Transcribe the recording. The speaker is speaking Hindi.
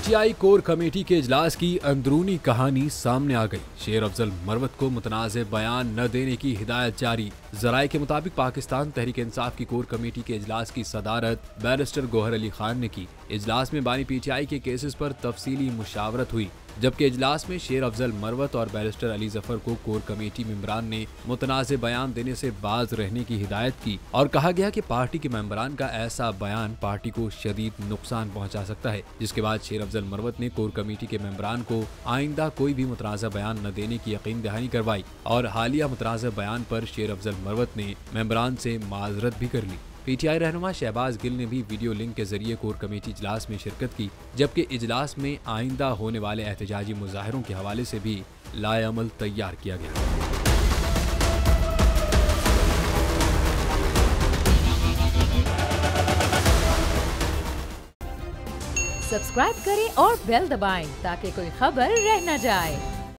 पीटीआई कोर कमेटी के इजलास की अंदरूनी कहानी सामने आ गई। शेर अफजल मरवत को मुतनाज़े बयान न देने की हिदायत जारी। जराये के मुताबिक पाकिस्तान तहरीक इंसाफ की कोर कमेटी के इजलास की सदारत बैरिस्टर गौहर अली खान ने की। इजलास में बानी पीटीआई के केसेस पर तफसीली मुशावरत हुई, जबकि इजलास में शेर अफजल मरवत और बैरिस्टर अली जफर को कोर कमेटी मेंबरान ने मुतनाज़े बयान देने से बाज रहने की हिदायत की और कहा गया कि पार्टी के मेंबरान का ऐसा बयान पार्टी को शदीद नुकसान पहुंचा सकता है। जिसके बाद शेर अफजल मरवत ने कोर कमेटी के मेंबरान को आइंदा कोई भी मुतनाज़ा बयान न देने की यकीन दहानी करवाई और हालिया मुतनाज़ा बयान पर शेर अफजल मरवत ने मेंबरान से माजरत भी कर ली। पीटीआई रहनुमा शहबाज गिल ने भी वीडियो लिंक के जरिए कोर कमेटी इजलास में शिरकत की, जबकि इजलास में आइंदा होने वाले एहतजाजी मुजाहरों के हवाले से भी लाएअमल तैयार किया गया। सब्सक्राइब करें और बेल दबाएं ताकि कोई खबर रह न जाए।